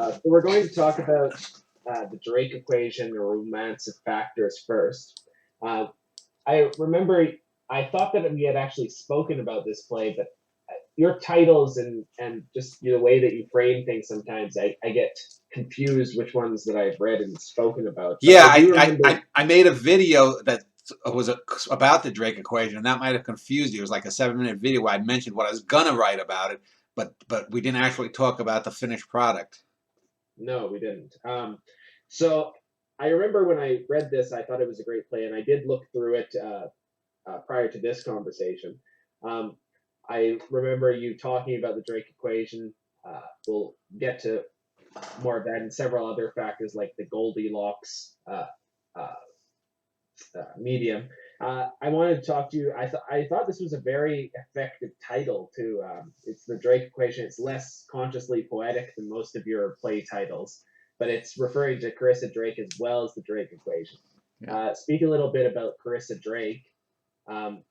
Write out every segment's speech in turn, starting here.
So we're going to talk about the Drake equation or romance of factors first. Uh, I remember I thought that we had actually spoken about this play, but your titles and just the way that you frame things sometimes, I get confused which ones that I've read and spoken about. But Yeah, I do remember. I made a video that was about the Drake equation, and that might have confused you. It was like a 7-minute video where I mentioned what I was gonna write about it, but we didn't actually talk about the finished product. No, we didn't. So I remember when I read this, I thought it was a great play, and I did look through it prior to this conversation. Um, I remember you talking about the Drake equation. We'll get to more of that and several other factors like the Goldilocks uh, medium. I wanted to talk to you. I thought this was a very effective title too. It's the Drake equation. It's less consciously poetic than most of your play titles, but it's referring to Carissa Drake as well as the Drake equation. Yeah. Speak a little bit about Carissa Drake. Um,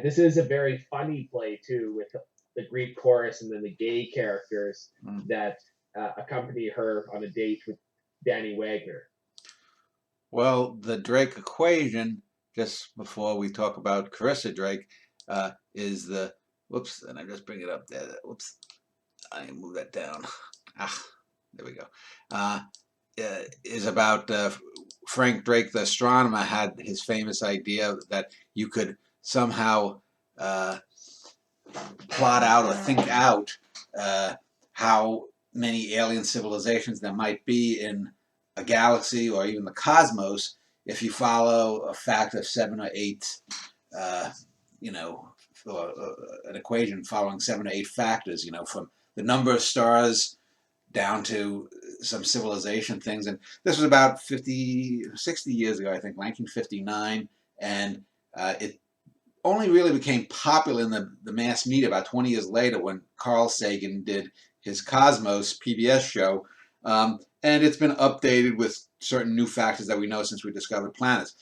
this is a very funny play too, with the Greek chorus and then the gay characters that accompany her on a date with Danny Wagner. Well, the Drake equation, just before we talk about Carissa Drake, is the whoops, and I just bring it up there. Whoops, I move that down. Ah, there we go. Is about Frank Drake, the astronomer, had his famous idea that you could somehow plot out or think out how many alien civilizations there might be in a galaxy or even the cosmos if you follow a factor of 7 or 8, you know, or an equation following 7 or 8 factors, you know, from the number of stars down to some civilization things. And this was about 50, 60 years ago, I think, 1959. And it only really became popular in the mass media about 20 years later when Carl Sagan did his Cosmos PBS show. And it's been updated with certain new factors that we know since we discovered planets.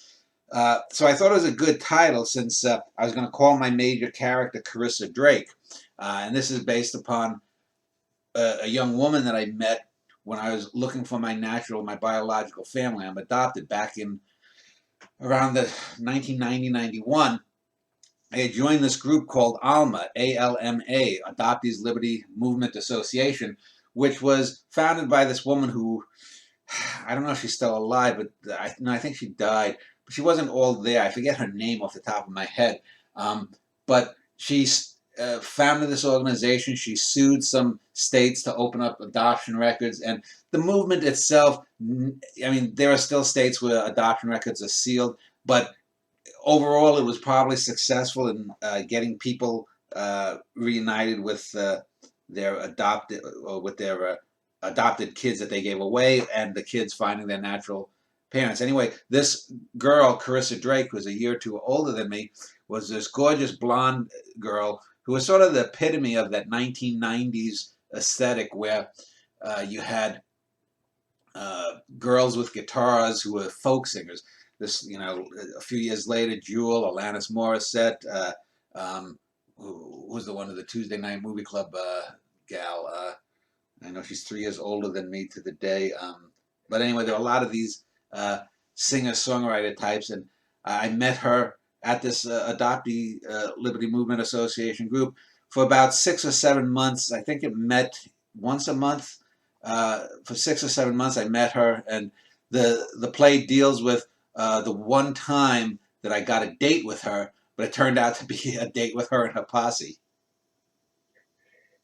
So I thought it was a good title since I was going to call my major character Carissa Drake. And this is based upon a young woman that I met when I was looking for my biological family. I'm adopted back in around the 1990-91. I had joined this group called ALMA, A-L-M-A, Adoptees Liberty Movement Association, which was founded by this woman who, I don't know if she's still alive, but I think she died. But she wasn't all there. I forget her name off the top of my head. But she founded this organization. She sued some states to open up adoption records. And the movement itself, I mean, there are still states where adoption records are sealed, but overall, it was probably successful in getting people reunited with their adopted kids that they gave away, and the kids finding their natural parents. Anyway, this girl, Carissa Drake, who's a year or two older than me, was this gorgeous blonde girl who was sort of the epitome of that 1990s aesthetic where you had girls with guitars who were folk singers. This, you know, a few years later, Jewel, Alanis Morissette, who was the one of the Tuesday Night Movie Club gal. I know she's 3 years older than me to the day. But anyway, there are a lot of these singer-songwriter types, and I met her at this Adoptee Liberty Movement Association group for about 6 or 7 months. I think it met once a month. For 6 or 7 months, I met her, and the play deals with the one time that I got a date with her, but it turned out to be a date with her and her posse.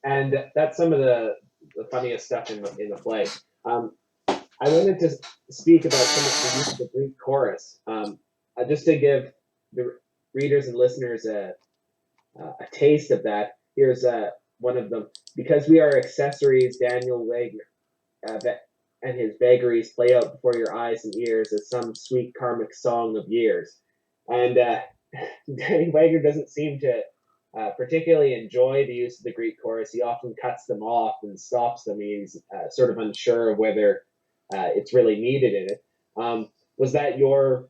And that's some of the funniest stuff in the play. I wanted to speak about some of the use of the Greek chorus, just to give the readers and listeners a taste of that. Here's one of them. Because we are accessories, Daniel Wagner, and his vagaries play out before your eyes and ears as some sweet karmic song of years. And Danny Wagner doesn't seem to particularly enjoy the use of the Greek chorus. He often cuts them off and stops them. He's sort of unsure of whether it's really needed in it. Was that your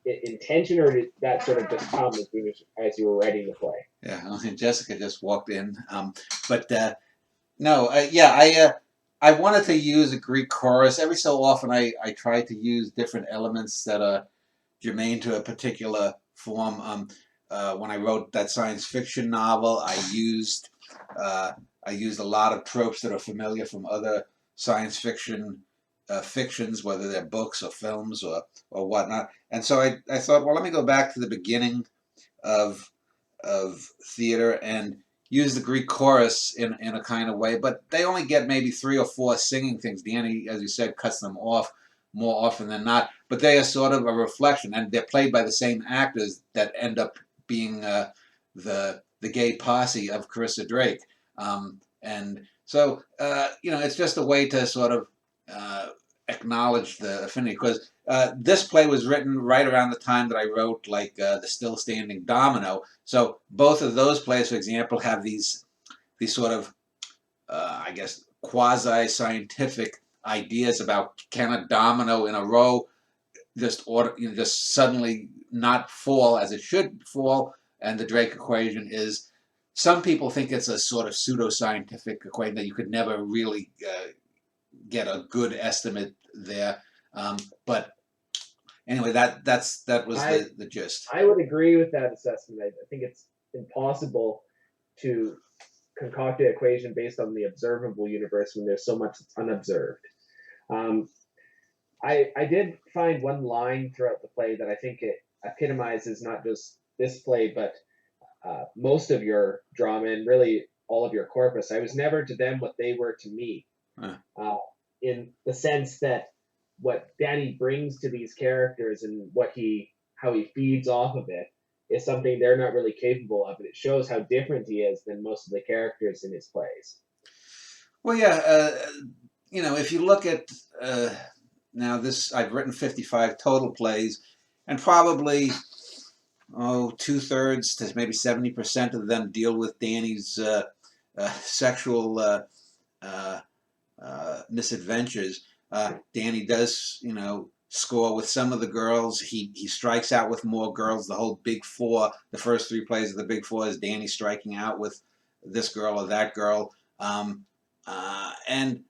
intention, or did that sort of just come as you were writing the play? Yeah, Jessica just walked in. But no, yeah, I wanted to use a Greek chorus. Every so often, I try to use different elements that are germane to a particular form. When I wrote that science fiction novel, uh, I used a lot of tropes that are familiar from other science fiction fictions, whether they're books or films or whatnot. And so I thought, well, let me go back to the beginning of theater and use the Greek chorus in a kind of way, but they only get maybe 3 or 4 singing things. Danny, as you said, cuts them off more often than not, but they are sort of a reflection, and they're played by the same actors that end up being the gay posse of Carissa Drake. And so, it's just a way to sort of acknowledge the affinity, because this play was written right around the time that I wrote, like, the Still Standing Domino. So both of those plays, for example, have these sort of, I guess, quasi-scientific ideas about, can a domino in a row just suddenly not fall as it should fall, and the Drake equation is. Some people think it's a sort of pseudoscientific equation that you could never really get a good estimate there. But anyway, that was the gist. I would agree with that assessment. I think it's impossible to concoct an equation based on the observable universe when there's so much that's unobserved. I did find one line throughout the play that I think it epitomizes not just this play, but most of your drama and really all of your corpus. I was never to them what they were to me, in the sense that what Danny brings to these characters and how he feeds off of it is something they're not really capable of, and it shows how different he is than most of the characters in his plays. Well, yeah, if you look at now I've written 55 total plays, and probably 2/3 to maybe 70% of them deal with Danny's sexual misadventures. Danny does, score with some of the girls. He strikes out with more girls. The whole Big Four, the first 3 plays of the Big Four, is Danny striking out with this girl or that girl. And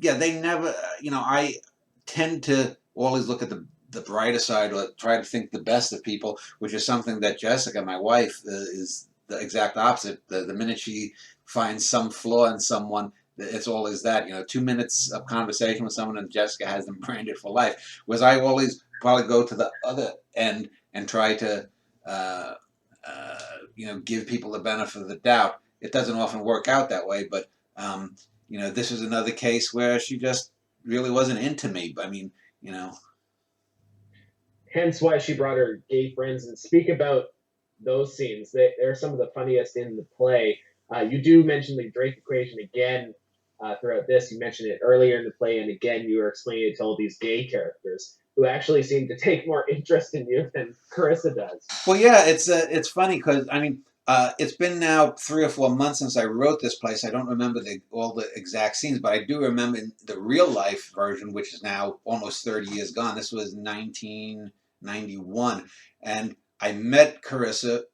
yeah, they never, I tend to always look at the brighter side, or try to think the best of people, which is something that Jessica, my wife, is the exact opposite. The minute she finds some flaw in someone, it's always that, 2 minutes of conversation with someone and Jessica has them branded for life. Whereas I always probably go to the other end and try to, give people the benefit of the doubt. It doesn't often work out that way, but, this is another case where she just really wasn't into me. I mean, Hence why she brought her gay friends, and speak about those scenes. They're some of the funniest in the play. You do mention the Drake equation again throughout this. You mentioned it earlier in the play, and again you were explaining it to all these gay characters who actually seem to take more interest in you than Carissa does. Well, yeah, it's funny because it's been now 3 or 4 months since I wrote this play. I don't remember all the exact scenes, but I do remember the real life version, which is now almost 30 years gone. This was 1991, and I met Carissa.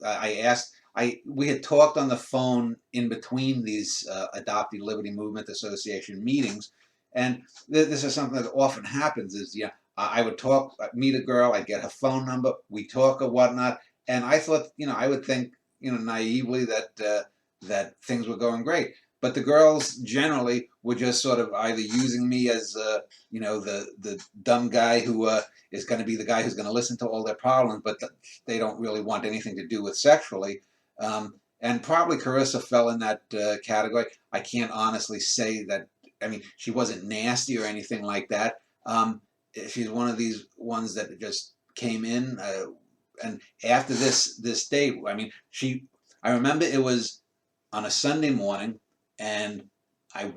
We had talked on the phone in between these Adoptee Liberty Movement Association meetings, and this is something that often happens. I would meet a girl, I'd get her phone number, we talk or whatnot, and I thought, I would think, naively that things were going great. But the girls generally were just sort of either using me as, the dumb guy who is going to be the guy who's going to listen to all their problems, but they don't really want anything to do with sexually. And probably Carissa fell in that category. I can't honestly say that. I mean, she wasn't nasty or anything like that. She's one of these ones that just came in, and after this date, I remember it was on a Sunday morning, and I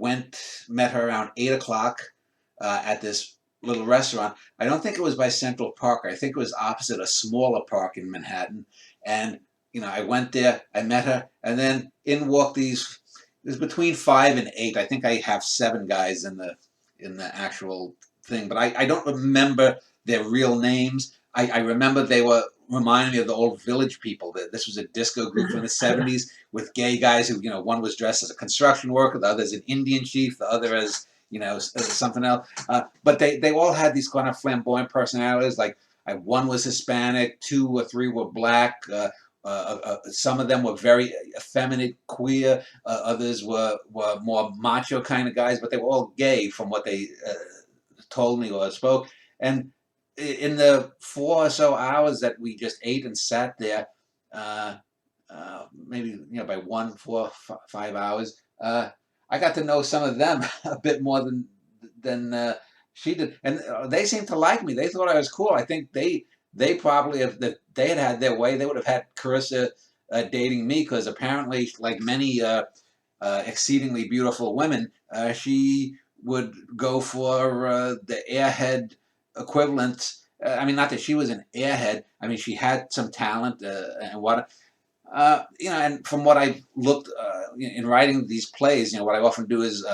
met her around 8 o'clock at this little restaurant. I don't think it was by Central Park. I think it was opposite a smaller park in Manhattan, and I went there, I met her, and then in walked it was between 5 and 8. I think I have 7 guys in the actual thing, but I don't remember their real names. I remember they were reminded me of the old Village People. This was a disco group from the 70s with gay guys who, one was dressed as a construction worker, the other as an Indian chief, the other as, something else. But they all had these kind of flamboyant personalities. Like one was Hispanic, 2 or 3 were black. Some of them were very effeminate, queer. Others were more macho kind of guys, but they were all gay from what they told me or spoke. And in the 4 or so hours that we just ate and sat there, maybe by 1, 4, 5 hours, I got to know some of them a bit more than she did, and they seemed to like me. They thought I was cool. I think they probably, if they had their way, they would have had Carissa dating me, because apparently, like many exceedingly beautiful women, she would go for the airhead equivalent. I mean, not that she was an airhead. I mean, she had some talent and what. And from what I looked in writing these plays, what I often do is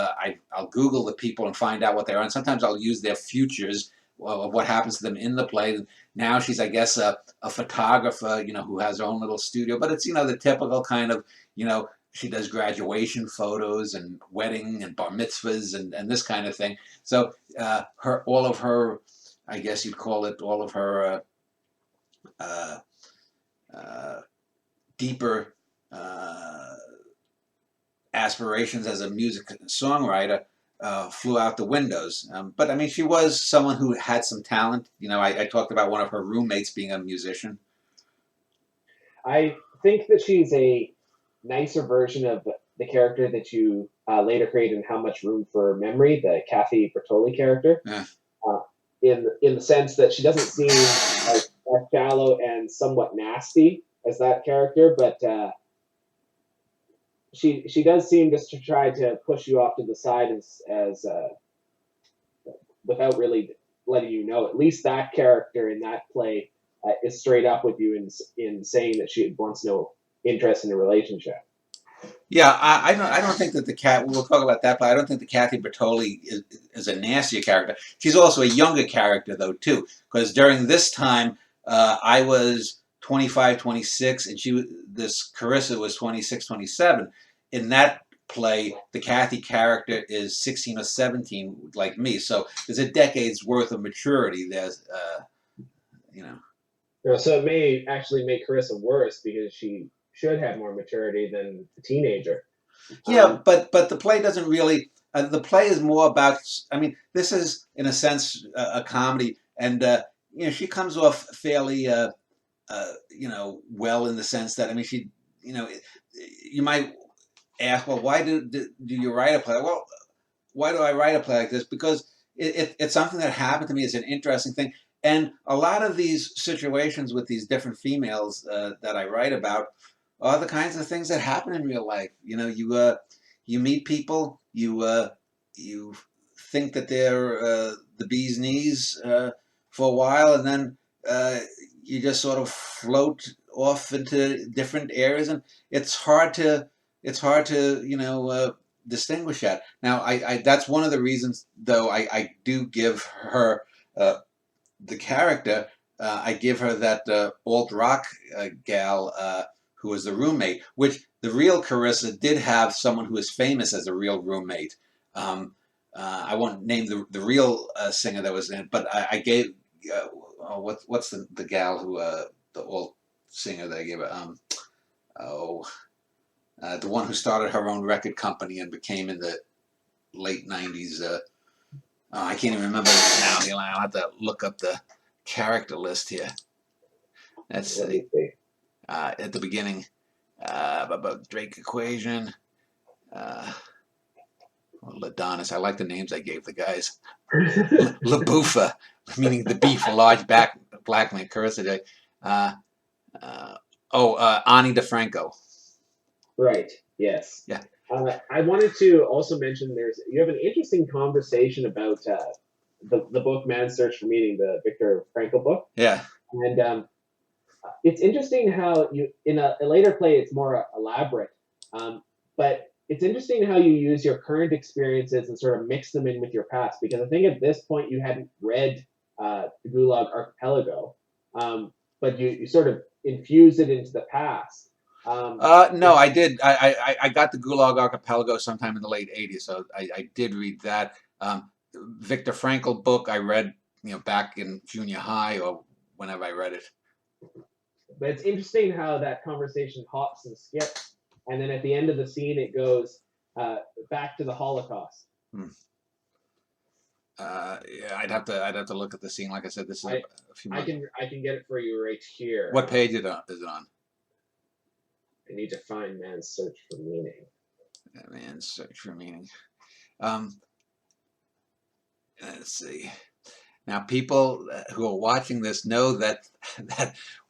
I'll Google the people and find out what they are, and sometimes I'll use their futures of what happens to them in the play. Now she's, I guess, a photographer, who has her own little studio, but it's, the typical kind of, she does graduation photos and wedding and bar mitzvahs and this kind of thing. So all of her, I guess you'd call it, all of her deeper aspirations as a music songwriter flew out the windows. But I mean, she was someone who had some talent. I talked about one of her roommates being a musician. I think that she's a nicer version of the character that you later created in How Much Room for Memory, the Kathy Bertoli character. Yeah. In the sense that she doesn't seem like as shallow and somewhat nasty as that character, but she does seem just to try to push you off to the side as without really letting you know. At least that character in that play is straight up with you in saying that she wants no interest in a relationship. Yeah, I don't think that we'll talk about that, but I don't think the Kathy Bertoli is a nastier character. She's also a younger character, though, too, because during this time, I was 25, 26, and this Carissa was 26, 27. In that play, the Kathy character is 16 or 17, like me. So there's a decade's worth of maturity. There's, So it may actually make Carissa worse because she should have more maturity than a teenager. Yeah, but the play doesn't really. The play is more about. I mean, this is in a sense a comedy, and she comes off fairly, well, in the sense that, I mean, she, you might ask, well, why do you write a play? Well, why do I write a play like this? Because it's something that happened to me. It's an interesting thing, and a lot of these situations with these different females that I write about are the kinds of things that happen in real life. You meet people, you think that they're the bee's knees for a while, and then you just sort of float off into different areas, and it's hard to distinguish that. Now, I that's one of the reasons, though, I do give her the character. I give her that alt rock gal who was the roommate, which the real Carissa did have someone who was famous as a real roommate. I won't name the real singer that was in it, but I gave what's the gal who the old singer that I gave her. The one who started her own record company and became in the late 90s. I can't even remember it now. I'll have to look up the character list here. Let's see. At the beginning, about Drake Equation, Ladonis. I like the names I gave the guys. LaBufa, meaning the beef, a large black man. Carissa. Ani DeFranco. Right. Yes. Yeah. I wanted to also mention you have an interesting conversation about the book Man's Search for Meaning, the Viktor Frankl book. Yeah. And it's interesting how in a later play it's more elaborate, but it's interesting how you use your current experiences and sort of mix them in with your past, because I think at this point you hadn't read the Gulag Archipelago, but but you sort of infuse it into the past. No, I did. I got the Gulag Archipelago sometime in the late '80s, so I did read that. Viktor Frankl book I read, back in junior high or whenever I read it. But it's interesting how that conversation hops and skips, and then at the end of the scene it goes back to the Holocaust. Hmm. Yeah, I'd have to look at the scene. Like I said, this is a few months. I can get it for you right here. What page is it on? I need to find Man's Search for Meaning. Man's Search for Meaning. Let's see. Now, people who are watching this know that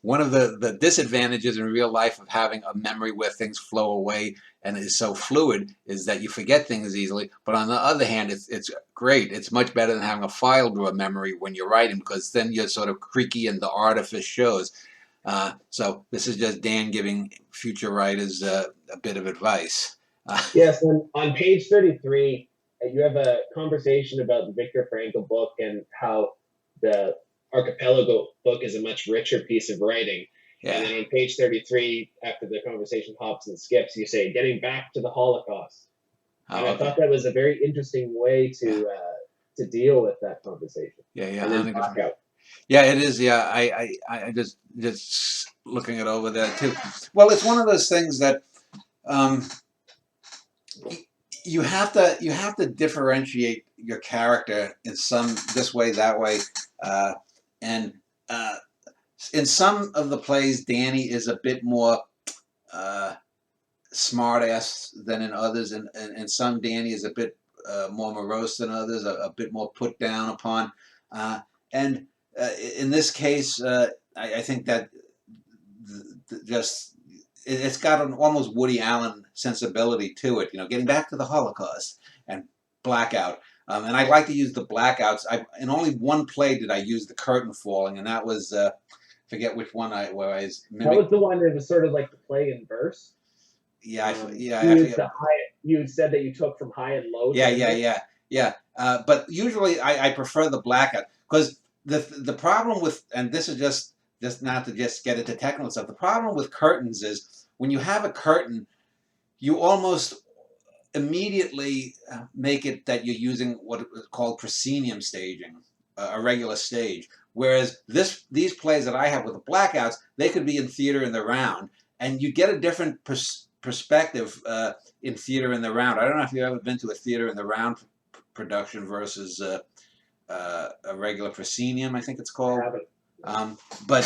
one of the disadvantages in real life of having a memory where things flow away and is so fluid is that you forget things easily. But on the other hand, it's great. It's much better than having a file drawer memory when you're writing, because then you're sort of creaky and the artifice shows. So this is just Dan giving future writers a bit of advice. Yes, on page 33, you have a conversation about the Viktor Frankl book and how the Archipelago book is a much richer piece of writing. Yeah. And then on page 33, after the conversation hops and skips, you say, getting back to the Holocaust. And I thought that was a very interesting way to deal with that conversation. Yeah, yeah. And then talk out. Yeah, it is. Yeah, I just looking it over there too. Well, it's one of those things that you have to differentiate your character in some this way, that way, and in some of the plays, Danny is a bit more smart-ass than in others, and in some Danny is a bit more morose than others, a bit more put down upon, and in this case, I think that just it's got an almost Woody Allen sensibility to it. Getting back to the Holocaust and blackout. And I like to use the blackouts. In only one play did I use the curtain falling, and that was forget which one That was the one that was sort of like the play in verse. Yeah, You said that you took from high and low. Yeah. But usually I prefer the blackout, because the problem with, and this is just not to just get into technical stuff, the problem with curtains is when you have a curtain, you almost immediately make it that you're using what is called proscenium staging, a regular stage. Whereas these plays that I have with the blackouts, they could be in Theater in the Round, and you get a different perspective in Theater in the Round. I don't know if you've ever been to a Theater in the Round production versus a regular proscenium, I think it's called. But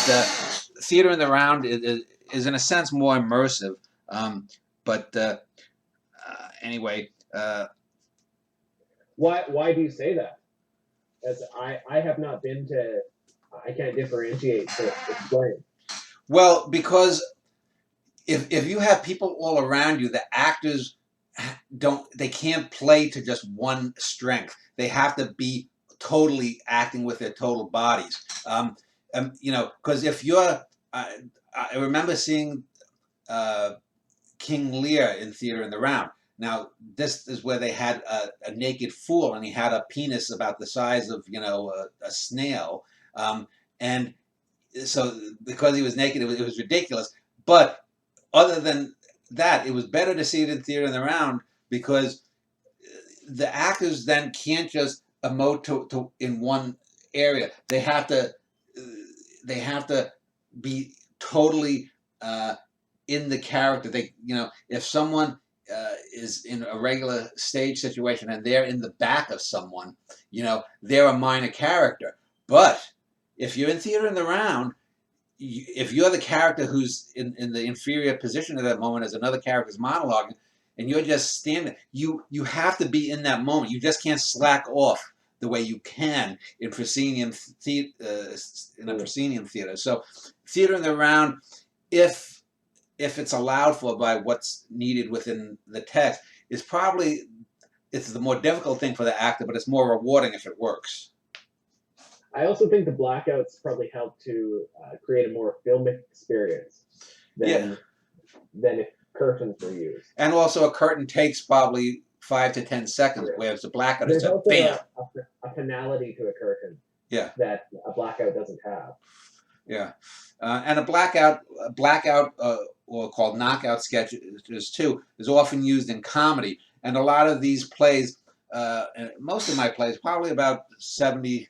Theater in the Round is in a sense more immersive. But anyway. Why do you say that? As I have not been to, I can't differentiate, so explain. Well, because if you have people all around you, the actors they can't play to just one strength. They have to be totally acting with their total bodies. Because if you're, I remember seeing King Lear in Theater in the Round. Now, this is where they had a naked fool, and he had a penis about the size of, a snail. And so because he was naked, it was ridiculous. But other than that, it was better to see it in Theater in the Round, because the actors then can't just emote to in one area. They have to be totally in the character. If someone is in a regular stage situation and they're in the back of someone, they're a minor character. But if you're in Theater in the Round, if you're the character who's in the inferior position at that moment as another character's monologuing, and you're just standing, you have to be in that moment. You just can't slack off the way you can in proscenium in a proscenium theater. So Theater in the Round, if it's allowed for by what's needed within the text, it's the more difficult thing for the actor, but it's more rewarding if it works. I also think the blackouts probably help to create a more filmic experience than if curtains were used. And also a curtain takes probably 5 to 10 seconds, whereas the blackout is bam. A finality to a curtain that a blackout doesn't have. Yeah, and a blackout, or called knockout sketches too, is often used in comedy. And a lot of these plays, and most of my plays, probably about 70%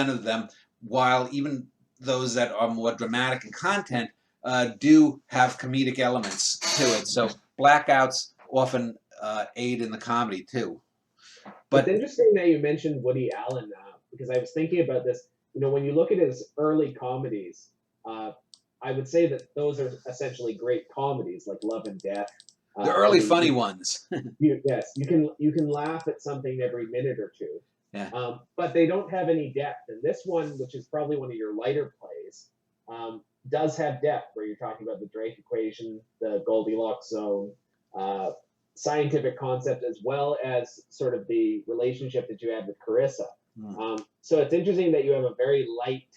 of them, while even those that are more dramatic in content, do have comedic elements to it. So blackouts often aid in the comedy too. It's But interesting that you mentioned Woody Allen because I was thinking about this. You know, when you look at his early comedies, uh, I would say that those are essentially great comedies, like Love and Death. the I early mean, funny ones. yes, you can laugh at something every minute or two, Yeah. but they don't have any depth. And this one, which is probably one of your lighter plays, does have depth, where you're talking about the Drake equation, the Goldilocks zone, uh, scientific concept, as well as sort of the relationship that you had with Carissa. So it's interesting that you have a very light,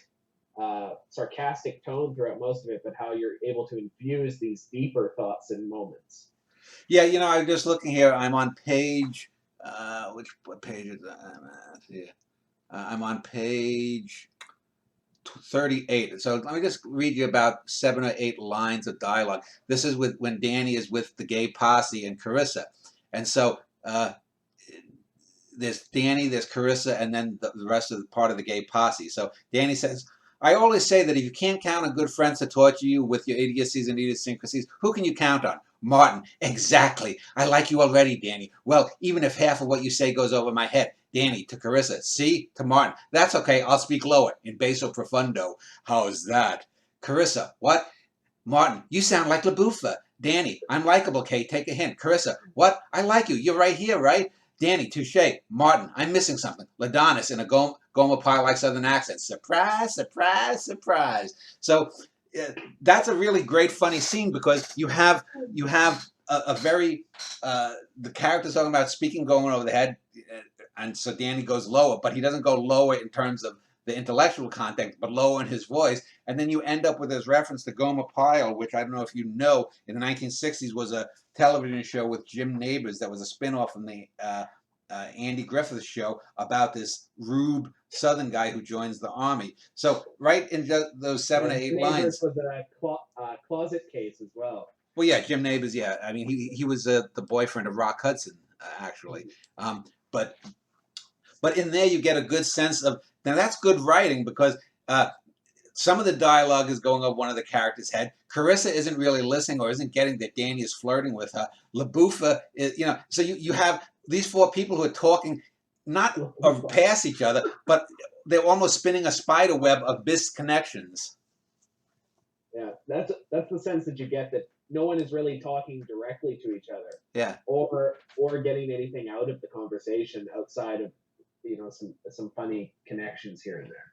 sarcastic tone throughout most of it, but how you're able to infuse these deeper thoughts and moments. Yeah, I'm just looking here. I'm on page, what page is that? I'm at here. I'm on page 38. So let me just read you about 7 or 8 lines of dialogue. This is when Danny is with the gay posse and Carissa. And so there's Danny, there's Carissa, and then the rest of the part of the gay posse. So Danny says, I always say that if you can't count on good friends to torture you with your idiocies and idiosyncrasies, who can you count on? Martin. Exactly. I like you already, Danny. Well, even if half of what you say goes over my head. Danny to Carissa. See? To Martin. That's okay. I'll speak lower, in basso profundo. How's that? Carissa. What? Martin. You sound like LaBouffa. Danny. I'm likable, Kate. Take a hint. Carissa. What? I like you. You're right here, right? Danny, touche. Martin, I'm missing something. Ladonis in a Goma Pie like Southern accent. Surprise, surprise, surprise. So that's a really great, funny scene because you have a very the character's talking about speaking going over the head, and so Danny goes lower, but he doesn't go lower in terms of the intellectual content, but lower in his voice. And then you end up with this reference to Goma Pyle, which I don't know if you know, in the 1960s was a television show with Jim Nabors that was a spinoff from the Andy Griffith show about this rube Southern guy who joins the army. So right in those 7 or 8 lines. Was a closet case as well. Well, yeah, Jim Nabors. Yeah, I mean he was the boyfriend of Rock Hudson actually, but in there you get a good sense of now that's good writing because. Some of the dialogue is going over one of the characters' head. Carissa isn't really listening or isn't getting that Danny is flirting with her. LaBouffa is, so you have these 4 people who are talking not past each other, but they're almost spinning a spider web of misconnections. Yeah, that's the sense that you get, that no one is really talking directly to each other. Yeah. Or getting anything out of the conversation outside of some funny connections here and there.